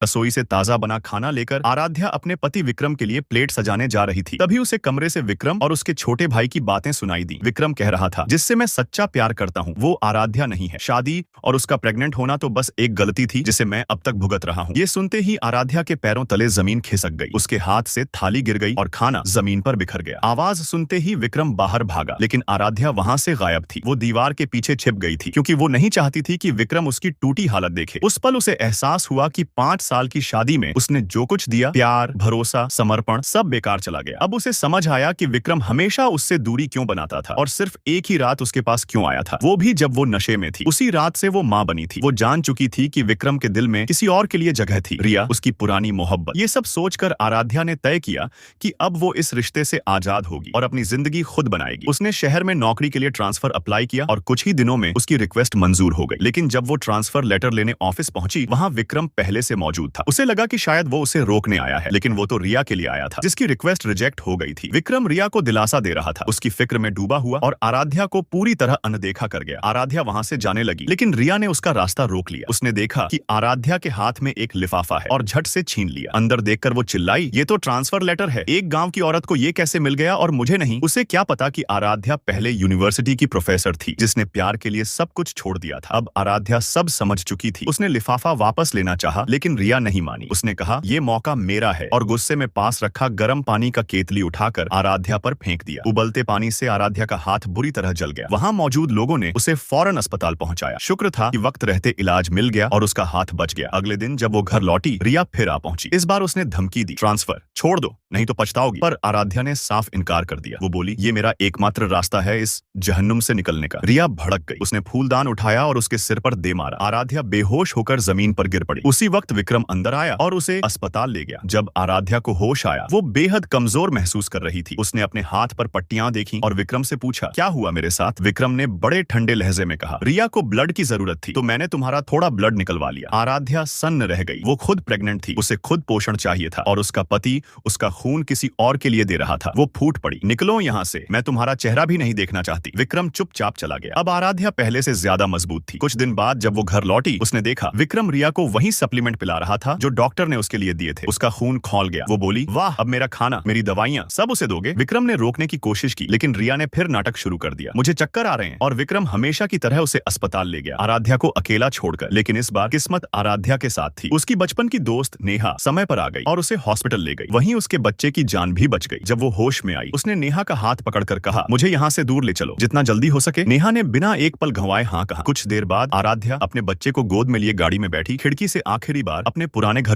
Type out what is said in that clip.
रसोई से ताजा बना खाना लेकर आराध्या अपने पति विक्रम के लिए प्लेट सजाने जा रही थी। तभी उसे कमरे से विक्रम और उसके छोटे भाई की बातें सुनाई दी। विक्रम कह रहा था, जिससे मैं सच्चा प्यार करता हूँ वो आराध्या नहीं है। शादी और उसका प्रेग्नेंट होना तो बस एक गलती थी जिसे मैं अब तक भुगत रहा हूँ। ये सुनते ही आराध्या के पैरों तले जमीन खिसक गई। उसके हाथ से थाली गिर गई और खाना जमीन पर बिखर गया। आवाज सुनते ही विक्रम बाहर भागा, लेकिन आराध्या वहां से गायब थी। वो दीवार के पीछे छिप गई थी क्योंकि वो नहीं चाहती थी कि विक्रम उसकी टूटी हालत देखे। उस पल उसे एहसास हुआ कि 5 साल की शादी में उसने जो कुछ दिया, प्यार, भरोसा, समर्पण, सब बेकार चला गया। अब उसे समझ आया कि विक्रम हमेशा उससे दूरी क्यों बनाता था और सिर्फ एक ही रात उसके पास क्यों आया था, वो भी जब वो नशे में थी। उसी रात से वो मां बनी थी। वो जान चुकी थी कि विक्रम के दिल में किसी और के लिए जगह थी, रिया, उसकी पुरानी मोहब्बत। ये सब सोचकर आराध्या ने तय किया कि अब वो इस रिश्ते से आजाद होगी और अपनी जिंदगी खुद बनाएगी। उसने शहर में नौकरी के लिए ट्रांसफर अप्लाई किया और कुछ ही दिनों में उसकी रिक्वेस्ट मंजूर हो गई। लेकिन जब वो ट्रांसफर लेटर लेने ऑफिस पहुंची, वहां विक्रम पहले से मौजूद था। उसे लगा कि शायद वो उसे रोकने आया है, लेकिन वो तो रिया के लिए आया था जिसकी रिक्वेस्ट रिजेक्ट हो गई थी। विक्रम रिया को दिलासा दे रहा था, उसकी फिक्र में डूबा हुआ, और आराध्या को पूरी तरह अनदेखा कर गया। आराध्या वहां से जाने लगी, लेकिन रिया ने उसका रास्ता रोक लिया। उसने देखा कि आराध्या के हाथ में एक लिफाफा है और झट से छीन लिया। अंदर देखकर वो चिल्लाई, ये तो ट्रांसफर लेटर है। एक गांव की औरत को ये कैसे मिल गया और मुझे नहीं? उसे क्या पता कि आराध्या पहले यूनिवर्सिटी की प्रोफेसर थी जिसने प्यार के लिए सब कुछ छोड़ दिया था। अब आराध्या सब समझ चुकी थी। उसने लिफाफा वापस लेना चाहा, लेकिन रिया नहीं मानी। उसने कहा, ये मौका मेरा है, और गुस्से में पास रखा गर्म पानी का केतली उठाकर आराध्या पर फेंक दिया। उबलते पानी से आराध्या का हाथ बुरी तरह जल गया। वहां मौजूद लोगों ने उसे फौरन अस्पताल पहुंचाया। शुक्र था कि वक्त रहते इलाज मिल गया और उसका हाथ बच गया। अगले दिन जब वो घर लौटी, रिया फिर आ पहुंची। इस बार उसने धमकी दी, ट्रांसफर छोड़ दो नहीं तो पछताओगी। पर आराध्या ने साफ इनकार कर दिया। वो बोली, ये मेरा एकमात्र रास्ता है इस जहन्नुम से निकलने का। रिया भड़क गई। उसने फूलदान उठाया और उसके सिर पर दे मारा। आराध्या बेहोश होकर जमीन पर गिर पड़ी। उसी वक्त विक्रम अंदर आया और उसे अस्पताल ले गया। जब आराध्या को होश आया, वो बेहद कमजोर महसूस कर रही थी। उसने अपने हाथ पर पट्टियां देखी और विक्रम से पूछा, क्या हुआ मेरे साथ? विक्रम ने बड़े ठंडे लहजे में कहा, रिया को ब्लड की जरूरत थी तो मैंने तुम्हारा थोड़ा ब्लड निकलवा लिया। आराध्या सन्न रह गई। वो खुद प्रेग्नेंट थी, उसे खुद पोषण चाहिए था और उसका पति उसका खून किसी और के लिए दे रहा था। वो फूट पड़ी, निकलो यहाँ से, मैं तुम्हारा चेहरा भी नहीं देखना चाहती। विक्रम चुपचाप चला गया। अब आराध्या पहले से ज्यादा मजबूत थी। कुछ दिन बाद जब वो घर लौटी, उसने देखा विक्रम रिया को वही सप्लीमेंट पिला रहा था जो डॉक्टर ने उसके लिए दिए थे। उसका खून खौल गया। वो बोली, वाह, अब मेरा खाना, मेरी दवाइयां सब उसे दोगे? विक्रम ने रोकने की कोशिश की, लेकिन रिया ने फिर नाटक शुरू कर दिया, मुझे चक्कर आ रहे हैं। और विक्रम हमेशा की तरह उसे अस्पताल ले गया, आराध्या को अकेला छोड़कर। लेकिन इस बार किस्मत आराध्या के साथ थी। उसकी बचपन की दोस्त नेहा समय पर आ गई और उसे हॉस्पिटल ले गई। वहीं उसके बच्चे की जान भी बच गई। जब वो होश में आई, उसने नेहा का हाथ पकड़कर कहा, मुझे यहाँ से दूर ले चलो, जितना जल्दी हो सके। नेहा ने बिना एक पल गंवाए हाँ कहा। कुछ देर बाद आराध्या अपने बच्चे को गोद में लिए गाड़ी में बैठी, खिड़की से आखिरी बार अपने पुराने घर